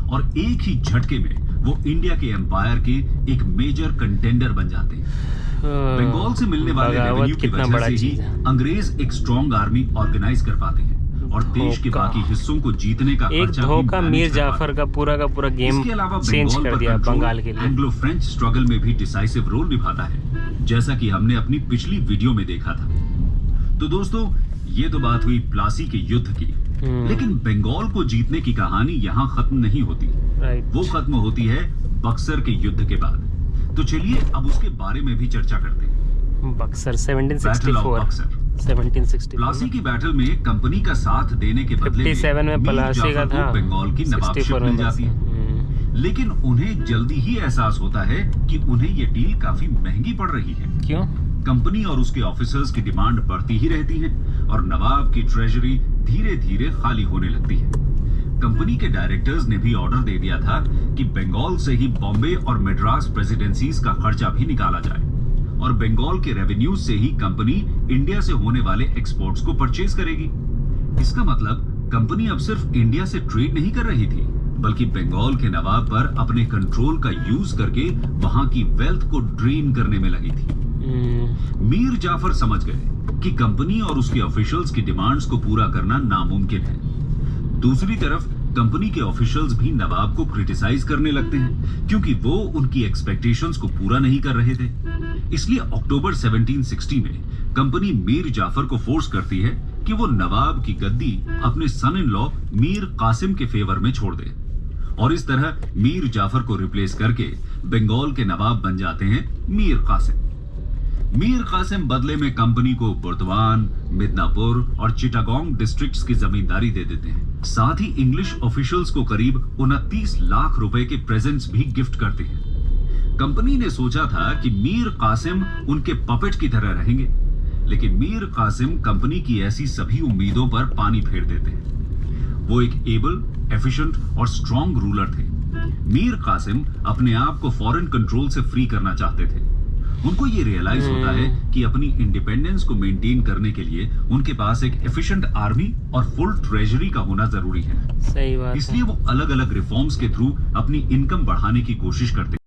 और एक ही झटके में वो इंडिया के एम्पायर के एक मेजर कंटेंडर बन जाते हैं। बंगाल से मिलने वाले रेवेन्यू की वजह से ही अंग्रेज एक स्ट्रॉन्ग आर्मी ऑर्गेनाइज कर पाते हैं और देश के बाकी हिस्सों को जीतने का एक धोखा मीर जाफर का पूरा गेम चेंज कर दिया बंगाल के लिए। एंग्लो फ्रेंच स्ट्रगल में भी डिसाइसिव रोल निभाता है, जैसा कि हमने अपनी पिछली वीडियो में देखा था। तो दोस्तों, ये तो बात हुई प्लासी के युद्ध की, लेकिन बंगाल को जीतने की कहानी यहाँ खत्म नहीं होती। वो खत्म होती है बक्सर के युद्ध के बाद। तो चलिए अब उसके बारे में भी चर्चा करते हैं। बक्सर 1764 प्लासी की बैटल में कंपनी का साथ देने के बदले 57 में प्लासी का था, बंगाल की नवाबशिप मिल जाती है। लेकिन उन्हें जल्दी ही एहसास होता है कि उन्हें ये डील काफी महंगी पड़ रही है। क्यों? कंपनी और उसके ऑफिसर्स की डिमांड बढ़ती ही रहती है और नवाब की ट्रेजरी धीरे धीरे खाली होने लगती है। कंपनी के डायरेक्टर्स ने भी ऑर्डर दे दिया था कि बंगाल से ही बॉम्बे और मद्रास प्रेसिडेंसीज का खर्चा भी निकाला जाए और बंगाल के रेवेन्यूज से ही कंपनी इंडिया से होने वाले एक्सपोर्ट्स को परचेज करेगी। इसका मतलब कंपनी अब सिर्फ इंडिया से ट्रेड नहीं कर रही थी, बल्कि बंगाल के नवाब पर अपने कंट्रोल का यूज करके वहां की वेल्थ को ड्रेन करने में लगी थी। मीर जाफर समझ गए कि कंपनी और उसके ऑफिशियल्स की डिमांड्स को पूरा करना नामुमकिन है। दूसरी तरफ कंपनी के ऑफिशियल्स भी नवाब को क्रिटिसाइज करने लगते हैं क्योंकि वो उनकी एक्सपेक्टेशंस को पूरा नहीं कर रहे थे। इसलिए अक्टूबर 1760 में कंपनी मीर जाफर को फोर्स करती है कि वो नवाब की गद्दी अपने सन इन लॉ मीर कासिम के फेवर में छोड़ दे और इस तरह मीर जाफर को रिप्लेस करके बंगाल के नवाब बन जाते हैं मीर कासिम। मीर कासिम बदले में कंपनी को बुर्दवान, मिदनापुर और चिटागोंग डिस्ट्रिक्ट्स की जमींदारी दे देते हैं। साथ ही इंग्लिश ऑफिशियल्स को करीब 29 लाख रुपए के प्रेजेंट्स भी गिफ्ट करते हैं। कंपनी ने सोचा था कि मीर कासिम उनके पपेट की तरह रहेंगे, लेकिन मीर कासिम कंपनी की ऐसी सभी उम्मीदों पर पानी फेर देते हैं। वो एक एबल, एफिशिएंट और स्ट्रॉन्ग रूलर थे। मीर कासिम अपने आप को फॉरेन कंट्रोल से फ्री करना चाहते थे। उनको ये रियलाइज होता है कि अपनी इंडिपेंडेंस को मेंटेन करने के लिए उनके पास एक एफिशिएंट आर्मी और फुल ट्रेजरी का होना जरूरी है। सही बात है। इसलिए वो अलग अलग रिफॉर्म्स के थ्रू अपनी इनकम बढ़ाने की कोशिश करते हैं।